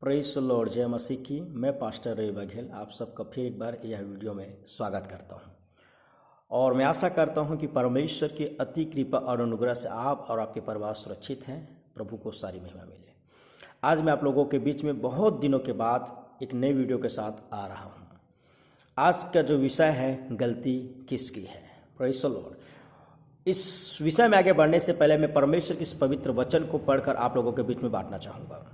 Praise the Lord, जय मसीह की। मैं पास्टर रवि बघेल आप सबका फिर एक बार यह वीडियो में स्वागत करता हूं और मैं आशा करता हूं कि परमेश्वर की अति कृपा और अनुग्रह से आप और आपके परिवार सुरक्षित हैं। प्रभु को सारी महिमा मिले। आज मैं आप लोगों के बीच में बहुत दिनों के बाद एक नई वीडियो के साथ आ रहा हूं। आज का जो विषय है, गलती किसकी है। Praise the Lord. इस विषय में आगे बढ़ने से पहले मैं परमेश्वर के इस पवित्र वचन को पढ़कर आप लोगों के बीच में बांटना चाहूँगा,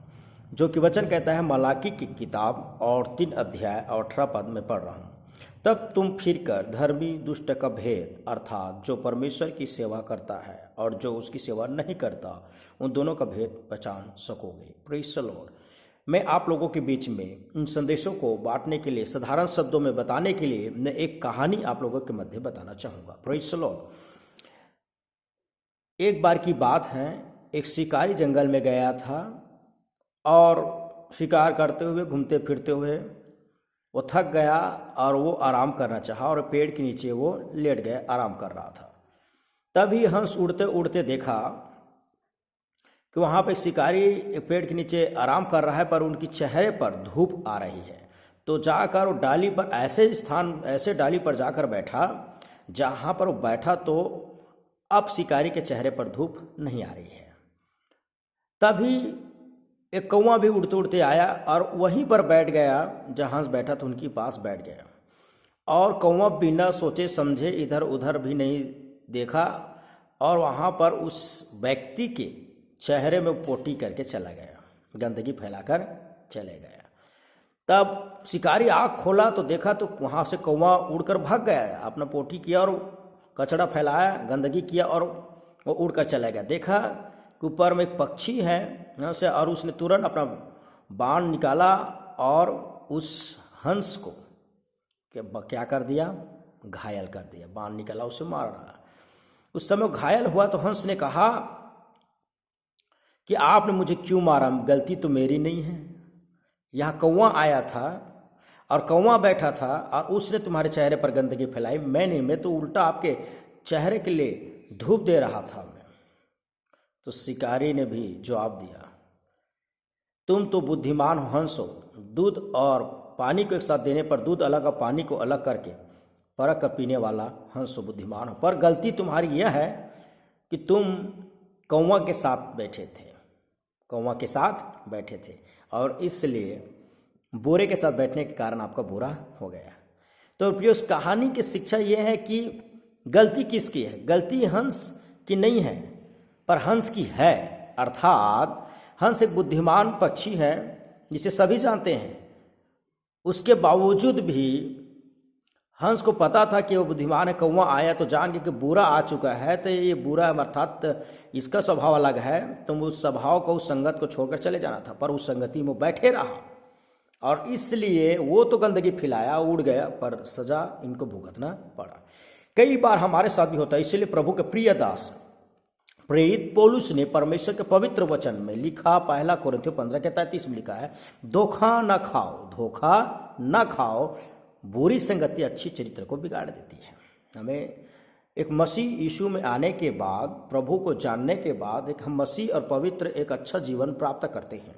जो कि वचन कहता है मलाकी की किताब और 3 अध्याय और 18 पद में पढ़ रहा हूँ। तब तुम फिरकर धर्मी दुष्ट का भेद, अर्थात जो परमेश्वर की सेवा करता है और जो उसकी सेवा नहीं करता, उन दोनों का भेद पहचान सकोगे। Praise the Lord. मैं आप लोगों के बीच में इन संदेशों को बांटने के लिए, साधारण शब्दों में बताने के लिए, मैं एक कहानी आप लोगों के मध्य बताना चाहूँगा। Praise the Lord. एक बार की बात है, एक शिकारी जंगल में गया था और शिकार करते हुए, घूमते फिरते हुए वो थक गया और वो आराम करना चाहा और पेड़ के नीचे वो लेट गया, आराम कर रहा था। तभी हंस उड़ते उड़ते देखा कि वहाँ पे शिकारी एक पेड़ के नीचे आराम कर रहा है, पर उनकी चेहरे पर धूप आ रही है। तो जाकर वो डाली पर ऐसे डाली पर जाकर बैठा जहाँ पर वो बैठा तो अब शिकारी के चेहरे पर धूप नहीं आ रही है। तभी एक कौवा भी उड़ते उड़ते आया और वहीं पर बैठ गया जहाँ हंस बैठा था, उनके पास बैठ गया। और कौवा बिना सोचे समझे इधर उधर भी नहीं देखा और वहाँ पर उस व्यक्ति के चेहरे में पोटी करके चला गया, गंदगी फैलाकर चले गया। तब शिकारी आँख खोला तो देखा तो वहाँ से कौवा उड़कर भाग गया, अपना पोटी किया और कचरा फैलाया, गंदगी किया और वो उड़कर चला गया। देखा कि ऊपर में एक पक्षी है यहाँ से, और उसने तुरंत अपना बाण निकाला और उस हंस को क्या कर दिया, घायल कर दिया। बाण निकाला, उसे मार डाला। उस समय घायल हुआ तो हंस ने कहा कि आपने मुझे क्यों मारा, गलती तो मेरी नहीं है। यहाँ कौवा आया था और कौवा बैठा था और उसने तुम्हारे चेहरे पर गंदगी फैलाई, मैं नहीं, मैं तो उल्टा आपके चेहरे के लिए धूप दे रहा था मैं। तो शिकारी ने भी जवाब दिया, तुम तो बुद्धिमान हो हंस हो, दूध और पानी को एक साथ देने पर दूध अलग और पानी को अलग करके परख कर पीने वाला हंस हो, बुद्धिमान हो। पर गलती तुम्हारी यह है कि तुम कौवा के साथ बैठे थे और इसलिए बुरे के साथ बैठने के कारण आपका बुरा हो गया। तो प्रिय, उस कहानी की शिक्षा यह है कि गलती किसकी है। गलती हंस की नहीं है पर हंस की है। अर्थात हंस एक बुद्धिमान पक्षी है जिसे सभी जानते हैं। उसके बावजूद भी हंस को पता था कि वो बुद्धिमान है। कौवा आया तो जान के कि बुरा आ चुका है, तो ये बुरा अर्थात इसका स्वभाव अलग है, तो उस स्वभाव को, उस संगत को छोड़कर चले जाना था। पर उस संगति में बैठे रहा और इसलिए वो तो गंदगी फैलाया, उड़ गया, पर सजा इनको भुगतना पड़ा। कई बार हमारे साथ भी होता है। इसलिए प्रभु के प्रिय दास प्रेरित पौलुस ने परमेश्वर के पवित्र वचन में लिखा, 1 कोरिन्थियों 15:33 में लिखा है, धोखा न खाओ, बुरी संगति अच्छी चरित्र को बिगाड़ देती है। हमें एक मसीह यीशु में आने के बाद, प्रभु को जानने के बाद हम मसीह और पवित्र एक अच्छा जीवन प्राप्त करते हैं।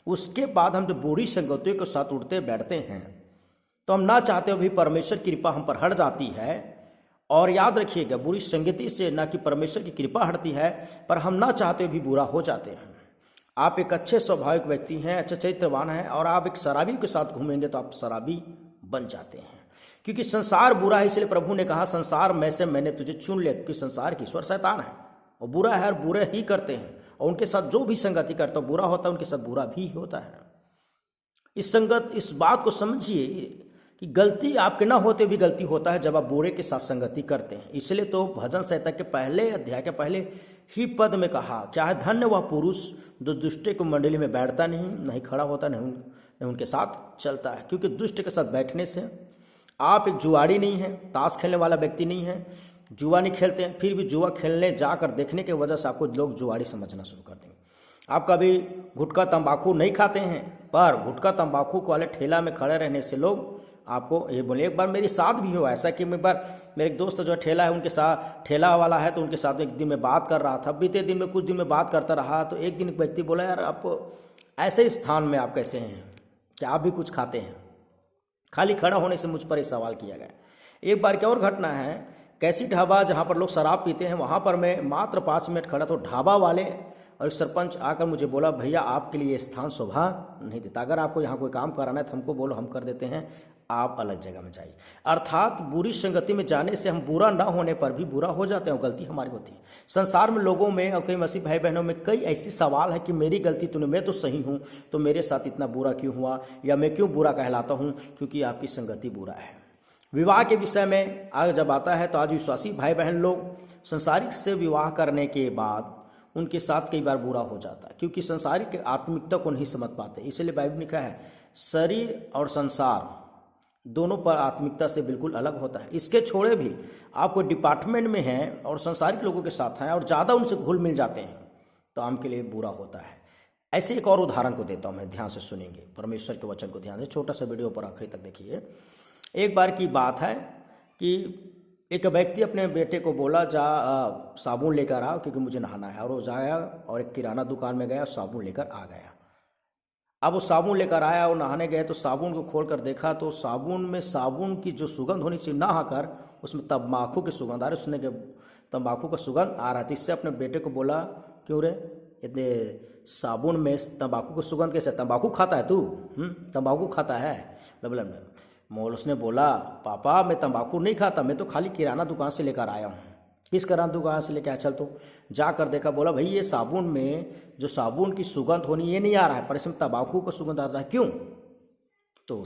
उसके बाद हम जब बुरी संगतियों के साथ उठते बैठते हैं तो हम ना चाहते हुए भी परमेश्वर की कृपा हम पर हट जाती है। और याद रखिएगा, बुरी संगति से ना कि परमेश्वर की कृपा हटती है, पर हम ना चाहते हुए भी बुरा हो जाते हैं। आप एक अच्छे स्वाभाविक व्यक्ति हैं, अच्छे चरित्रवान हैं, और आप एक शराबी के साथ घूमेंगे तो आप शराबी बन जाते हैं। क्योंकि संसार बुरा है, इसलिए प्रभु ने कहा संसार में से मैंने तुझे चुन लिया, क्योंकि संसार की ईश्वर शैतान है और बुरा है और बुरे ही करते हैं, और उनके साथ जो भी संगति करता है बुरा होता है, उनके साथ बुरा भी होता है। इस बात को समझिए कि गलती आपके ना होते भी गलती होता है जब आप बुरे के साथ संगति करते हैं। इसलिए तो भजन संहिता के पहले अध्याय के पहले ही पद में कहा, क्या है, धन्य वह पुरुष जो दुष्ट की मंडली में बैठता नहीं खड़ा होता, नहीं उनके साथ चलता है। क्योंकि दुष्ट के साथ बैठने से आप एक जुआड़ी नहीं है, ताश खेलने वाला व्यक्ति नहीं है, जुआ नहीं खेलते हैं, फिर भी जुआ खेलने जाकर देखने की वजह से आपको लोग जुआड़ी समझना शुरू कर देंगे। आप कभी गुटखा तंबाकू नहीं खाते हैं, पर गुटखा तंबाकू वाले ठेला में खड़े रहने से लोग आपको ये बोले। एक बार मेरे साथ भी हुआ ऐसा कि एक बार मेरे एक दोस्त जो ठेला है, उनके साथ ठेला वाला है, तो उनके साथ एक दिन में बात कर रहा था। बीते दिन में कुछ दिन में बात करता रहा तो एक दिन एक व्यक्ति बोला, यार आप ऐसे स्थान में आप कैसे हैं कि आप भी कुछ खाते हैं? खाली खड़ा होने से मुझ पर ये सवाल किया गया। एक बार क्या और घटना है, कैसी ढाबा जहाँ पर लोग शराब पीते हैं, वहाँ पर मैं मात्र 5 मिनट खड़ा तो ढाबा वाले और सरपंच आकर मुझे बोला, भैया आपके लिए स्थान शोभा नहीं देता, अगर आपको यहाँ कोई काम कराना है तो हमको बोलो, हम कर देते हैं, आप अलग जगह में जाइए। अर्थात बुरी संगति में जाने से हम बुरा ना होने पर भी बुरा हो जाते हैं, गलती हमारी होती है। संसार में लोगों में और कई मसीह भाई बहनों में कई ऐसी सवाल है कि मेरी गलती तो नहीं, मैं तो सही हूँ, तो मेरे साथ इतना बुरा क्यों हुआ, या मैं क्यों बुरा कहलाता हूँ? क्योंकि आपकी संगति बुरा है। विवाह के विषय में आज जब आता है तो आज विश्वासी भाई बहन लोग संसारिक से विवाह करने के बाद उनके साथ कई बार बुरा हो जाता है, क्योंकि संसारिक आत्मिकता को नहीं समझ पाते। इसलिए बाइबल में लिखा है शरीर और संसार दोनों पर आत्मिकता से बिल्कुल अलग होता है। इसके छोड़े भी आप कोई डिपार्टमेंट में हैं और संसारिक लोगों के साथ हैं और ज़्यादा उनसे घुल मिल जाते हैं तो आपके लिए बुरा होता है। ऐसे एक और उदाहरण को देता हूँ मैं, ध्यान से सुनेंगे परमेश्वर के वचन को, ध्यान से, छोटा सा वीडियो पर आखिरी तक देखिए। एक बार की बात है कि एक व्यक्ति अपने बेटे को बोला, जा साबुन लेकर आओ क्योंकि मुझे नहाना है, और वो जाया और एक किराना दुकान में गया, साबुन लेकर आ गया। अब वो साबुन लेकर आया और नहाने गए तो साबुन को खोल कर देखा तो साबुन में साबुन की जो सुगंध होनी चाहिए नहाकर उसमें तंबाकू की सुगंध आ रही। उसने जब तंबाकू का सुगंध आ रहा था, इससे अपने बेटे को बोला, क्यों रे इतने साबुन में तंबाकू की सुगंध कैसे, तंबाकू खाता है तू? तंबाकू खाता है? मोल उसने बोला, पापा मैं तंबाकू नहीं खाता, मैं तो खाली किराना दुकान से लेकर आया हूँ। किस किराना दुकान से लेकर आया? चल तो जाकर देखा, बोला भाई ये साबुन में जो साबुन की सुगंध होनी ये नहीं आ रहा है, पर इसमें तंबाकू का सुगंध आ रहा है, क्यों? तो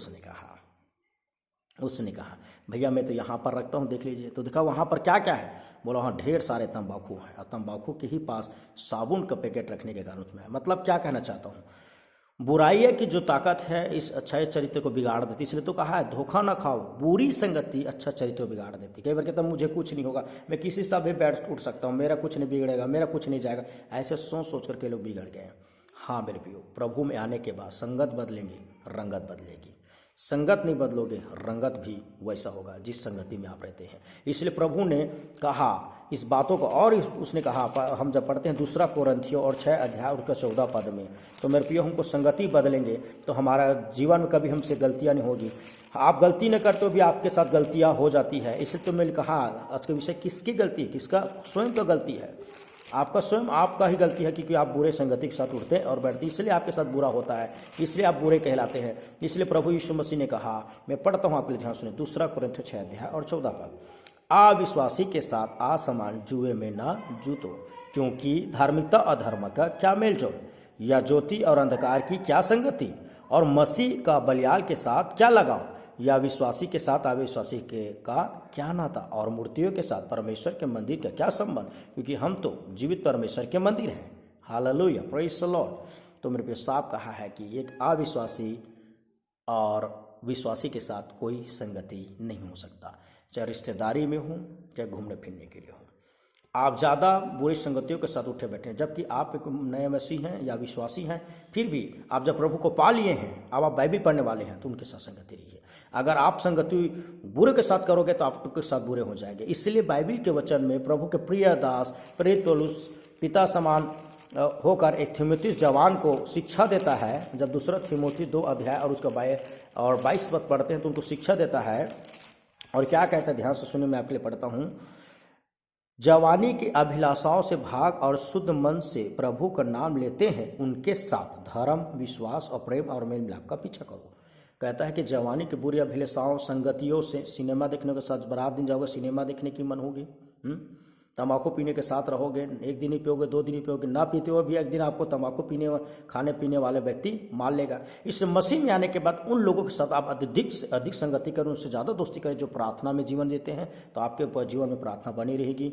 उसने कहा भैया मैं तो यहाँ पर रखता हूँ, देख लीजिए। तो देखा वहाँ पर क्या क्या है, बोला वहाँ ढेर सारे तंबाकू हैं और तंबाकू के ही पास साबुन का पैकेट रखने के कारण उसमें। मतलब क्या कहना चाहता हूँ, बुराई है कि जो ताकत है इस अच्छे चरित्र को बिगाड़ देती। इसलिए तो कहा है धोखा ना खाओ, बुरी संगति अच्छा चरित्र को बिगाड़ देती। कई बार कहता हूँ मुझे कुछ नहीं होगा, मैं किसी से भी बैठ उठ सकता हूँ, मेरा कुछ नहीं बिगड़ेगा, मेरा कुछ नहीं जाएगा, ऐसे सोच कर के लोग बिगड़ गए। हाँ मेरे प्रियो, प्रभु में आने के बाद संगत बदलेंगे, रंगत बदलेगी। संगत नहीं बदलोगे, रंगत भी वैसा होगा जिस संगति में आप रहते हैं। इसलिए प्रभु ने कहा इस बातों को, और उसने कहा, हम जब पढ़ते हैं 2 कोरिन्थियों और 6 अध्याय उसका 14 पद में, तो मेरे प्रियो हमको संगति बदलेंगे तो हमारा जीवन में कभी हमसे गलतियां नहीं होगी। आप गलती न करते हो भी आपके साथ गलतियां हो जाती है। इसलिए तो मैंने कहा आज के विषय किसकी गलती, किसका? स्वयं का गलती है, आपका स्वयं, आपका ही गलती है, क्योंकि आप बुरे संगति के साथ उठते और बैठते, इसलिए आपके साथ बुरा होता है, इसलिए आप बुरे कहलाते हैं। इसलिए प्रभु यीशु मसीह ने कहा, मैं पढ़ता हूँ आपके लिए, ध्यान सुने, 2 कोरिन्थियों 6 अध्याय और 14 पद, अविश्वासी के साथ असमान जुए में न जूतो, क्योंकि धार्मिकता अधर्म का क्या मेलजोल, या ज्योति और अंधकार की क्या संगति, और मसीह का बलियाल के साथ क्या लगाव, या विश्वासी के साथ अविश्वासी के का क्या नाता, और मूर्तियों के साथ परमेश्वर के मंदिर का क्या संबंध, क्योंकि हम तो जीवित परमेश्वर के मंदिर हैं। Hallelujah, praise the Lord. तो मेरे पे साफ कहा है कि एक अविश्वासी और विश्वासी के साथ कोई संगति नहीं हो सकता, चाहे रिश्तेदारी में हो, चाहे घूमने फिरने के लिए हो। आप ज़्यादा बुरी संगतियों के साथ उठे बैठे हैं, जबकि आप एक नए मसीह हैं या विश्वासी हैं, फिर भी आप जब प्रभु को पा लिए हैं, अब आप बाइबल पढ़ने वाले हैं, तो उनके साथ संगति रहिए। अगर आप संगति बुरे के साथ करोगे तो आप उनके साथ बुरे हो जाएंगे। इसलिए बाइबल के वचन में प्रभु के प्रिय दास प्रेरित पौलुस पिता समान होकर एक थिमोथी जवान को शिक्षा देता है। जब 2 थिमोथी 2 अध्याय और उसका 22 पद पढ़ते हैं तो उनको शिक्षा देता है, और क्या कहता है, ध्यान से सुनिए, मैं आपके लिए पढ़ता हूँ। जवानी की अभिलाषाओं से भाग और शुद्ध मन से प्रभु का नाम लेते हैं उनके साथ धर्म, विश्वास और प्रेम और मेल मिलाप का पीछा करो। कहता है कि जवानी की बुरी अभिलाषाओं, संगतियों से, सिनेमा देखने के साथ रात दिन जाओगे, सिनेमा देखने की मन होगी, तंबाकू पीने के साथ रहोगे, एक दिन ही पियोगे, 2 दिन ही पियोगे, ना पीते हुए भी एक दिन आपको तंबाकू खाने पीने वाले व्यक्ति मान लेगा। इस मसीह में आने के बाद उन लोगों के साथ आप अधिक से अधिक संगति करें, उनसे ज़्यादा दोस्ती करें जो प्रार्थना में जीवन देते हैं, तो आपके जीवन में प्रार्थना बनी रहेगी।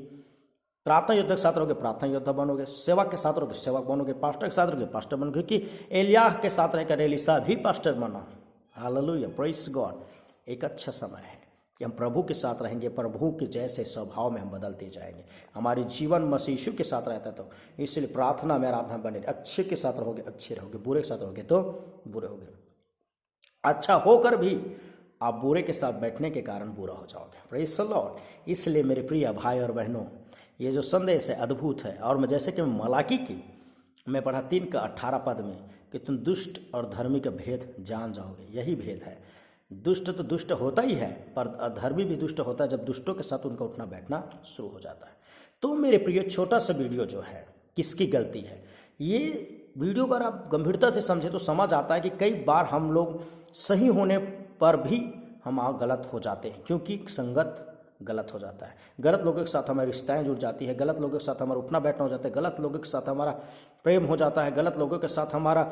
प्रार्थना योद्धा के साथ रहोगे, प्रार्थना योद्धा बनोगे, सेवक के साथ रहोगे, सेवक बनोगे, पास्टर के साथ रहोगे, पास्टर बनोगे, क्योंकि एलियाह के साथ रहकर एलीशा भी पास्टर बना। Hallelujah, praise God. एक अच्छा समय है कि हम प्रभु के साथ रहेंगे, प्रभु के जैसे स्वभाव में हम बदलते जाएंगे। हमारे जीवन मसीह यीशु के साथ रहता है, तो इसलिए प्रार्थना में आराधना बने। अच्छे के साथ रहोगे अच्छे रहोगे, बुरे के साथ रहोगे तो बुरे होगे। अच्छा होकर भी आप बुरे के साथ बैठने के कारण बुरा हो जाओगे। Praise the Lord. इसलिए मेरे प्रिय भाई और बहनों, ये जो संदेश है अद्भुत है। और मैं जैसे कि मलाकी की मैं पढ़ा 3 का 18 पद में, कि तुम दुष्ट और धर्मी का भेद जान जाओगे। यही भेद है। दुष्ट तो दुष्ट होता ही है, पर अधर्मी भी दुष्ट होता है जब दुष्टों के साथ उनका उठना बैठना शुरू हो जाता है। तो मेरे प्रिय, छोटा सा वीडियो जो है किसकी गलती है, ये वीडियो अगर आप गंभीरता से समझे तो समझ आता है कि कई बार हम लोग सही होने पर भी हम गलत हो जाते हैं, क्योंकि संगत गलत हो जाता है। गलत लोगों के साथ हमारी रिश्ताएं जुड़ जाती है, गलत लोगों के साथ हमारा उठना बैठना हो जाता है, गलत लोगों के साथ हमारा प्रेम हो जाता है, गलत लोगों के साथ हमारा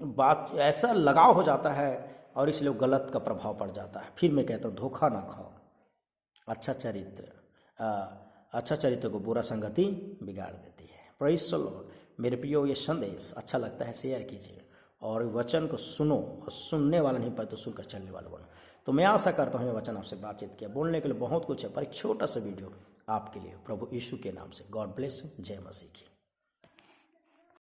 बात ऐसा लगाव हो जाता है, और इसलिए गलत का प्रभाव पड़ जाता है। फिर मैं कहता हूँ, धोखा ना खाओ। अच्छा चरित्र को बुरा संगति बिगाड़ देती है। Praise the Lord. मेरे प्रियो, ये संदेश अच्छा लगता है शेयर कीजिए, और वचन को सुनो, और सुनने वाला नहीं पर तो सुनकर चलने वाला बनो। तो मैं आशा करता हूँ ये वचन आपसे बातचीत किया। बोलने के लिए बहुत कुछ है, पर एक छोटा सा वीडियो आपके लिए प्रभु यीशु के नाम से। God bless you. जय मसीह की।